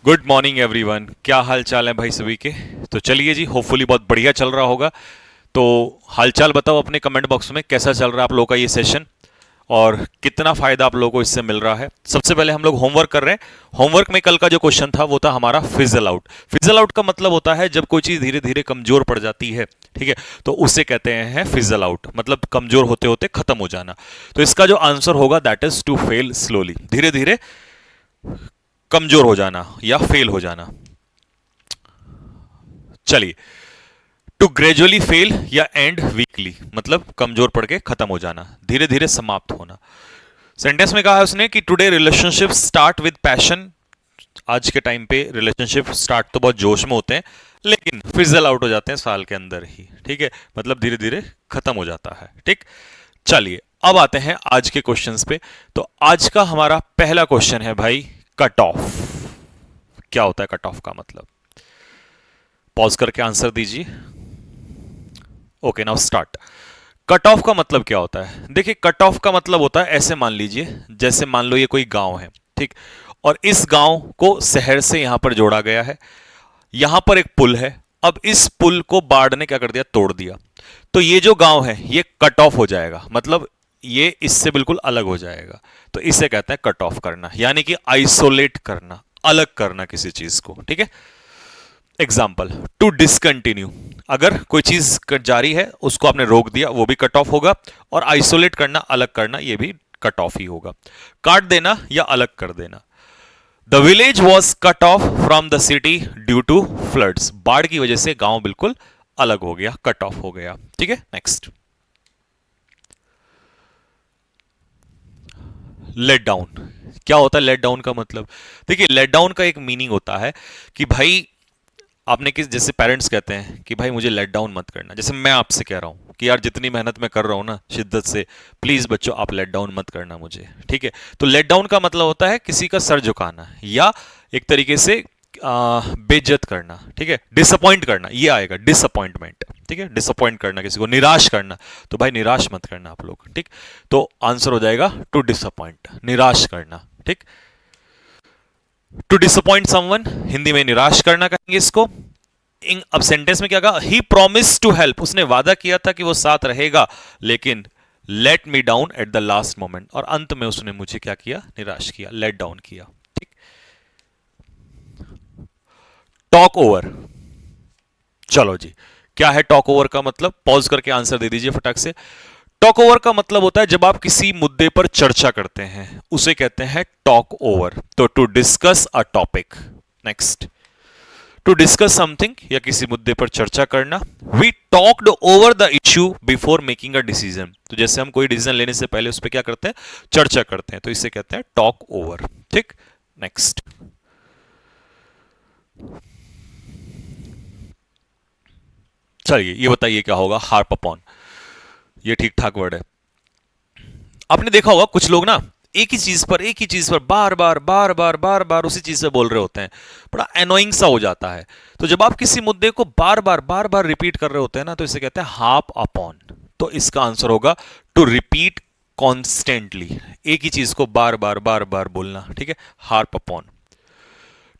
Good morning everyone. क्या हाल चाल है भाई सभी के। तो चलिए जी, होपफुली बहुत बढ़िया चल रहा होगा। तो हालचाल बताओ अपने कमेंट बॉक्स में, कैसा चल रहा है आप लोगों का ये सेशन और कितना फायदा आप लोगों को इससे मिल रहा है। सबसे पहले हम लोग होमवर्क कर रहे हैं। होमवर्क में कल का जो क्वेश्चन था वो था हमारा फिजल आउट। फिजल आउट का मतलब होता है जब कोई चीज धीरे धीरे कमजोर पड़ जाती है, ठीक है, तो उसे कहते हैं फिजल आउट, मतलब कमजोर होते होते खत्म हो जाना। तो इसका जो आंसर होगा that is to fail slowly, धीरे धीरे कमजोर हो जाना या फेल हो जाना। चलिए, टू ग्रेजुअली फेल या एंड वीकली, मतलब कमजोर पड़ के खत्म हो जाना, धीरे धीरे समाप्त होना। सेंटेंस में कहा है उसने कि today relationship start with passion. आज के टाइम पे रिलेशनशिप स्टार्ट तो बहुत जोश में होते हैं, लेकिन फिजल आउट हो जाते हैं साल के अंदर ही, ठीक है, मतलब धीरे धीरे खत्म हो जाता है। ठीक, चलिए अब आते हैं आज के क्वेश्चंस पे। तो आज का हमारा पहला क्वेश्चन है भाई, कट ऑफ। क्या होता है कट ऑफ का मतलब? पॉज करके आंसर दीजिए। Okay, now start. Cut off का मतलब क्या होता है? देखिए, कट ऑफ का मतलब होता है, ऐसे मान लीजिए, जैसे मान लो ये कोई गांव है, ठीक, और इस गांव को शहर से यहां पर जोड़ा गया है। यहां पर एक पुल है। अब इस पुल को बाढ़ ने क्या कर दिया? तोड़ दिया। तो ये जो गांव है ये कट ऑफ हो जाएगा, मतलब ये इससे बिल्कुल अलग हो जाएगा। तो इसे कहते हैं कट ऑफ करना, यानी कि आइसोलेट करना, अलग करना किसी चीज को, ठीक है। एग्जाम्पल, टू डिसकंटिन्यू, अगर कोई चीज जारी है उसको आपने रोक दिया, वो भी कट ऑफ होगा। और आइसोलेट करना, अलग करना, ये भी कट ऑफ ही होगा। काट देना या अलग कर देना। The village was cut off from the city due to floods, बाढ़ की वजह से गांव बिल्कुल अलग हो गया, कट ऑफ हो गया, ठीक है। Next, let down. क्या होता है लेट डाउन का मतलब? देखिए, लेट डाउन का एक मीनिंग होता है कि भाई आपने किस, जैसे पेरेंट्स कहते हैं कि भाई मुझे लेट डाउन मत करना, जैसे मैं आपसे कह रहा हूं कि यार जितनी मेहनत मैं कर रहा हूं ना शिद्दत से, प्लीज बच्चों आप लेट डाउन मत करना मुझे, ठीक है। तो लेट डाउन का मतलब होता है किसी का सर झुकाना या एक तरीके से बेइज्जत करना, ठीक है। डिसअपॉइंट करना, ये आएगा डिसअपॉइंटमेंट, ठीक है, डिसअपॉइंट करना, किसी को निराश करना। तो भाई निराश मत करना आप लोग, ठीक। तो आंसर हो जाएगा टू डिसअपॉइंट, निराश करना, ठीक। टू डिसअपॉइंट समवन, हिंदी में निराश करना कहेंगे इसको। अब सेंटेंस में क्या कहा? ही प्रोमिस टू हेल्प, उसने वादा किया था कि वो साथ रहेगा, लेकिन let me down at the last moment, और अंत में उसने मुझे क्या किया? निराश किया, लेट डाउन किया, ठीक। टॉक ओवर, चलो जी, क्या है टॉक ओवर का मतलब? पॉज करके आंसर दे दीजिए फटाक से। टॉक ओवर का मतलब होता है जब आप किसी मुद्दे पर चर्चा करते हैं, उसे कहते हैं टॉक ओवर। तो to discuss a topic. Next, to discuss something, या किसी मुद्दे पर चर्चा करना। We talked over the issue before making a decision, तो जैसे हम कोई डिसीजन लेने से पहले उस पर क्या करते हैं? चर्चा करते हैं, तो इसे कहते हैं टॉक ओवर, ठीक। नेक्स्ट, चलिए ये बताइए क्या होगा? हार्प अपॉन, ये ठीक ठाक वर्ड है। आपने देखा होगा कुछ लोग ना एक ही चीज पर बार बार उसी चीज से बोल रहे होते हैं, बड़ा एनोइंग सा हो जाता है। तो जब आप किसी मुद्दे को बार बार रिपीट कर रहे होते हैं ना, तो इसे कहते हैं हार्प अपॉन। तो इसका आंसर होगा टू रिपीट कॉन्स्टेंटली, एक ही चीज को बार बार बोलना, ठीक है, harp upon.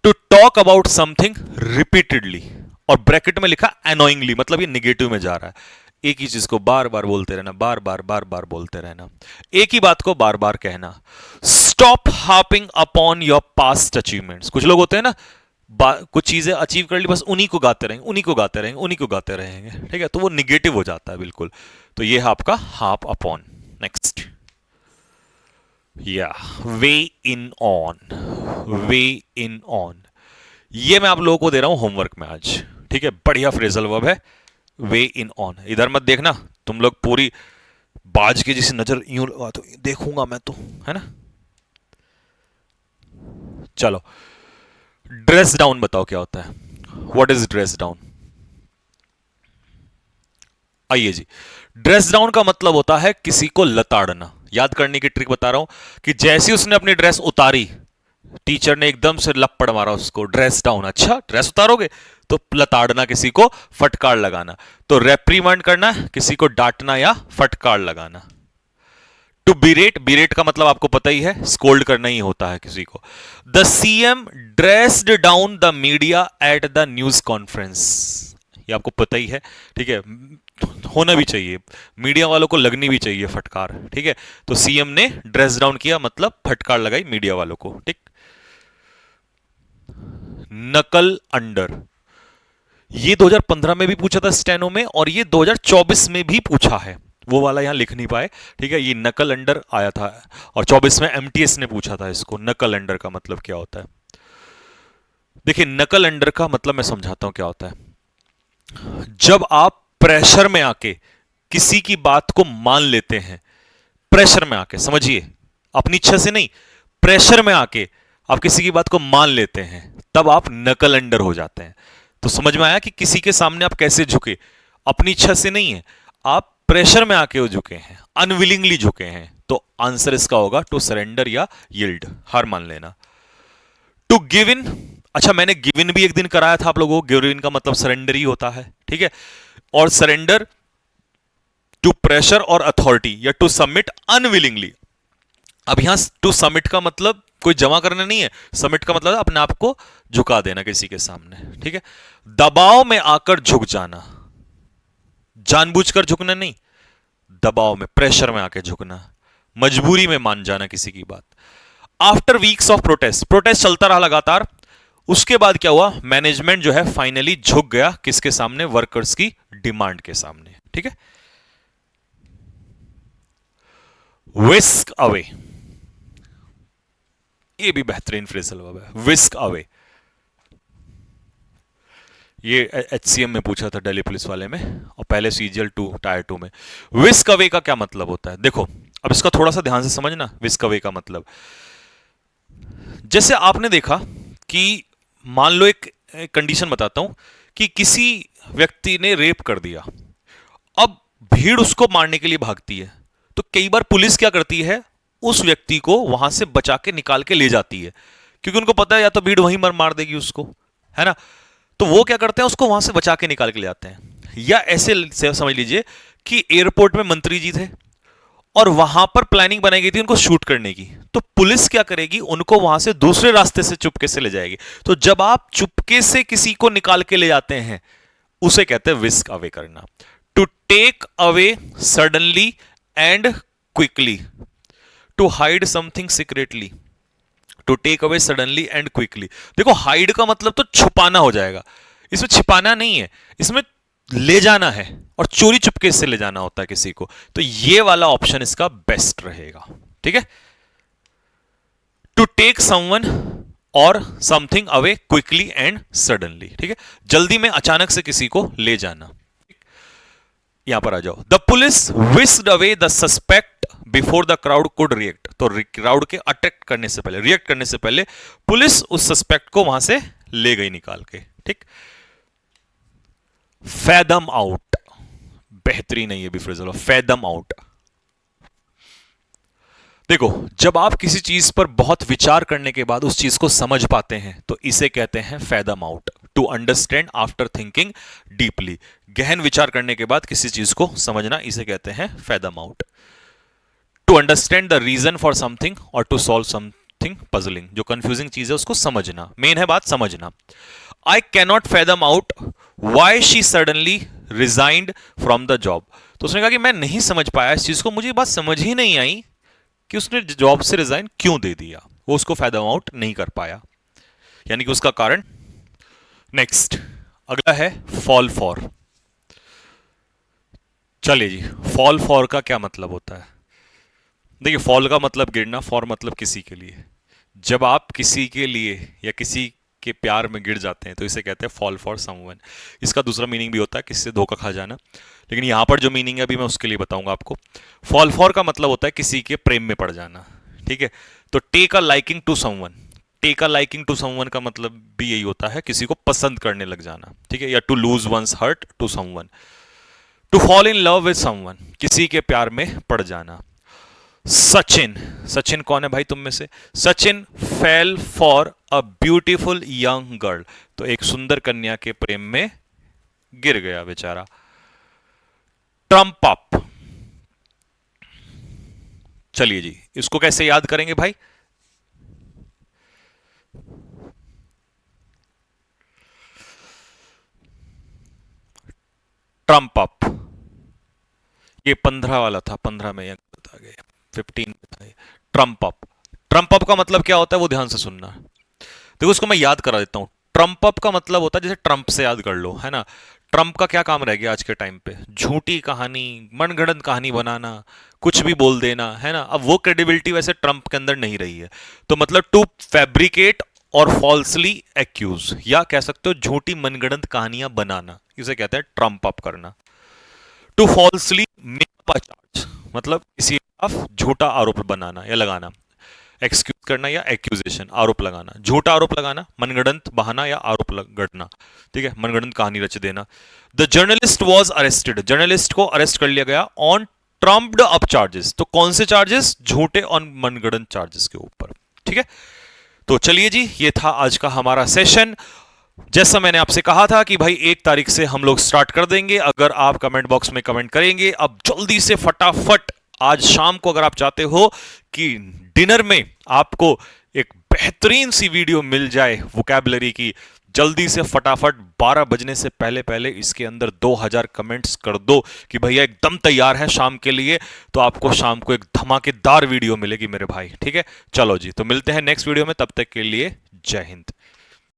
To talk about something repeatedly, और ब्रैकेट में लिखा एनोइंगली, मतलब ये निगेटिव में जा रहा है। एक ही चीज को बार बार बोलते रहना, बार बार बोलते रहना, एक ही बात को बार बार कहना। Stop harping upon your past achievements, कुछ लोग होते हैं ना, कुछ चीजें अचीव कर ली, बस उन्हीं को गाते रहेंगे, उन्हीं को गाते रहेंगे, उन्हीं को गाते रहेंगे, ठीक है, तो वो निगेटिव हो जाता है बिल्कुल। तो ये है आपका हार्प अपॉन। नेक्स्ट, या वे in on, way in on, ये मैं आप लोगों को दे रहा हूं होमवर्क में आज, ठीक है, बढ़िया फ्रेजल वर्ब है, वे इन ऑन। इधर मत देखना, तुम लोग पूरी बाज की जैसी नजर यूं तो देखूंगा मैं तो, है ना। चलो, ड्रेस डाउन बताओ क्या होता है? What is dress down? आइए जी, ड्रेस डाउन का मतलब होता है किसी को लताड़ना। याद करने की ट्रिक बता रहा हूं कि जैसी उसने अपनी ड्रेस उतारी, टीचर ने एकदम से लपड़ मारा उसको, ड्रेस डाउन। अच्छा, ड्रेस उतारोगे? तो लताड़ना, किसी को फटकार लगाना। तो रेप्रीमेंड करना, किसी को डांटना या फटकार लगाना। टू बिरेट, बिरेट का मतलब आपको पता ही है, स्कोल्ड करना ही होता है किसी को। The CM dressed down the media at the news conference, ये आपको पता ही है, ठीक है, होना भी चाहिए, मीडिया वालों को लगनी भी चाहिए फटकार, ठीक है। तो सीएम ने ड्रेस डाउन किया मतलब फटकार लगाई मीडिया वालों को, ठीक। नकल अंडर, ये 2015 में भी पूछा था स्टेनो में, और ये 2024 में भी पूछा है, वो वाला यहां लिख नहीं पाए, ठीक है। ये नकल अंडर आया था, और 24 में एमटीएस ने पूछा था इसको, नकल अंडर का मतलब क्या होता है। देखिए नकल अंडर का मतलब मैं समझाता हूं क्या होता है। जब आप प्रेशर में आके किसी की बात को मान लेते हैं, प्रेशर में आके, समझिए अपनी इच्छा से नहीं, प्रेशर में आके आप किसी की बात को मान लेते हैं, तब आप नकल अंडर हो जाते हैं। तो समझ में आया कि किसी के सामने आप कैसे झुके, अपनी इच्छा से नहीं है, आप प्रेशर में आके झुके हैं, अनविलिंगली झुके हैं। तो आंसर इसका होगा टू सरेंडर या यील्ड, हार मान लेना। टू गिव इन, अच्छा मैंने गिव इन भी एक दिन कराया था आप लोगों को, गिव इन का मतलब सरेंडर ही होता है, ठीक है। और सरेंडर टू प्रेशर और अथॉरिटी, या टू सबमिट अनविलिंगली। अब यहां टू सबमिट का मतलब कोई जमा करना नहीं है, सबमिट का मतलब अपने आप को झुका देना किसी के सामने, ठीक है। दबाव में आकर झुक जाना, जानबूझकर झुकना नहीं, दबाव में, प्रेशर में आकर झुकना, मजबूरी में मान जाना किसी की बात। After weeks of protest, protest चलता रहा लगातार, उसके बाद क्या हुआ, मैनेजमेंट जो है फाइनली झुक गया किसके सामने, वर्कर्स की डिमांड के सामने, ठीक है। विस्क अवे, ये भी बेहतरीन फ्रेजल वर्ब है, विस्क अवे। ये एचसीएम में पूछा था दिल्ली पुलिस वाले में, और पहले सीजीएल 2 टायर 2 में। विस्क अवे का क्या मतलब होता है, देखो अब इसका थोड़ा सा ध्यान से समझना। विस्क अवे का मतलब, जैसे आपने देखा कि मान लो एक कंडीशन बताता हूं कि किसी व्यक्ति ने रेप कर दिया, अब भीड़ उसको मारने के लिए भागती है, तो कई बार पुलिस क्या करती है, उस व्यक्ति को वहां से बचा के निकाल के ले जाती है, क्योंकि उनको पता है या तो भीड़ वहीं मार देगी उसको, है ना। तो वो क्या करते हैं, उसको वहां से बचा के निकाल के ले आते हैं। या ऐसे समझ लीजिए कि एयरपोर्ट में मंत्री जी थे और वहां पर प्लानिंग बनाई गई थी उनको शूट करने की, तो पुलिस क्या करेगी, उनको वहां से दूसरे रास्ते से चुपके से ले जाएगी। तो जब आप चुपके से किसी को निकाल के ले जाते हैं, उसे कहते हैं विस्क अवे करना। To take away suddenly and quickly, to hide something secretly, to take away suddenly and quickly. देखो हाइड का मतलब तो छुपाना हो जाएगा, इसमें छिपाना नहीं है, इसमें ले जाना है, और चोरी चुपके से ले जाना होता है किसी को। तो ये वाला ऑप्शन इसका बेस्ट रहेगा, ठीक है। टू टेक समवन और something away quickly and suddenly, ठीक है, जल्दी में अचानक से किसी को ले जाना। यहां पर आ जाओ, the police whisked away the suspect before the crowd could react. तो क्राउड के अटैक करने से पहले, रिएक्ट करने से पहले पुलिस उस सस्पेक्ट को वहां से ले गई निकाल के, ठीक। फैदम आउट, बेहतरीन है ये भी फ्रेजल, फैदम आउट। देखो जब आप किसी चीज पर बहुत विचार करने के बाद उस चीज को समझ पाते हैं, तो इसे कहते हैं fathom out. To understand after thinking deeply, गहन विचार करने के बाद किसी चीज को समझना, इसे कहते हैं fathom out. To understand the reason for something और टू सॉल्व समथिंग पजलिंग, जो कंफ्यूजिंग चीज है उसको समझना, मेन है बात समझना। I cannot fathom out why she suddenly resigned from the job. तो उसने कहा कि मैं नहीं समझ पाया इस चीज को, मुझे बात समझ ही नहीं आई कि उसने जॉब से रिजाइन क्यों दे दिया, वो उसको फैदम आउट नहीं कर पाया, यानी कि उसका कारण। नेक्स्ट अगला है फॉल फॉर। चलिए जी, फॉल फॉर का क्या मतलब होता है। देखिए फॉल का मतलब गिरना, फॉर मतलब किसी के लिए। जब आप किसी के लिए या किसी के प्यार में गिर जाते हैं तो इसे कहते हैं फॉल फॉर समवन। इसका दूसरा मीनिंग भी होता है किसी से धोखा खा जाना, लेकिन यहां पर जो मीनिंग है अभी मैं उसके लिए बताऊंगा आपको। फॉल फॉर का मतलब होता है किसी के प्रेम में पड़ जाना, ठीक है। तो take a liking to someone, take a liking to someone का मतलब भी यही होता है किसी को पसंद करने लग जाना, ठीक है। या to lose one's heart to someone, to fall in love with someone, किसी के प्यार में पड़ जाना। सचिन, सचिन कौन है भाई तुम में से, Sachin fail for a beautiful young girl, तो एक सुंदर कन्या के प्रेम में गिर गया बेचारा। ट्रम्प अप, चलिए जी, इसको कैसे याद करेंगे भाई? ट्रम्प अप, ये 15 वाला था, 15 में बता गए, 15 में था ये। ट्रम्प अप, ट्रम्प अप का मतलब क्या होता है वो ध्यान से सुनना। देखो उसको मैं याद करा देता हूं। ट्रम्प अप का मतलब होता है, जैसे ट्रम्प से याद कर लो, है ना। ट्रम्प का क्या काम रह गया आज के टाइम पे? झूठी कहानी, मनगढ़ंत कहानी बनाना, कुछ भी बोल देना, है ना। अब वो क्रेडिबिलिटी वैसे ट्रम्प के अंदर नहीं रही है। तो मतलब टू फैब्रिकेट और फॉल्सली एक्यूज, या कह सकते हो झूठी मनगढ़ंत कहानियां बनाना, इसे कहते हैं ट्रम्प अप करना। To falsely make a charge, मतलब किसी के खिलाफ झूठा आरोप बनाना या लगाना। एक्सक्यूज करना या एक्यूजेशन, आरोप लगाना, झूठा आरोप लगाना, मनगढ़ंत बहाना या आरोप गढ़ना, ठीक है, मनगढ़ंत कहानी रच देना। The journalist was arrested, journalist को अरेस्ट कर लिया गया ऑन ट्रम्प्ड अप चार्जेस। तो कौन से चार्जेस? झूठे और मनगढ़ंत चार्जेस के ऊपर, ठीक है। तो चलिए जी, ये था आज का हमारा सेशन। जैसा मैंने आपसे कहा था कि भाई 1 तारीख से हम लोग स्टार्ट कर देंगे। अगर आप कमेंट बॉक्स में कमेंट करेंगे, अब जल्दी से फटाफट आज शाम को अगर आप चाहते हो कि डिनर में आपको एक बेहतरीन सी वीडियो मिल जाए वोकैबुलरी की, जल्दी से फटाफट 12 बजने से पहले पहले इसके अंदर 2000 कमेंट्स कर दो कि भैया एकदम तैयार है शाम के लिए। तो आपको शाम को एक धमाकेदार वीडियो मिलेगी मेरे भाई, ठीक है। चलो जी, तो मिलते हैं नेक्स्ट वीडियो में, तब तक के लिए जय हिंद।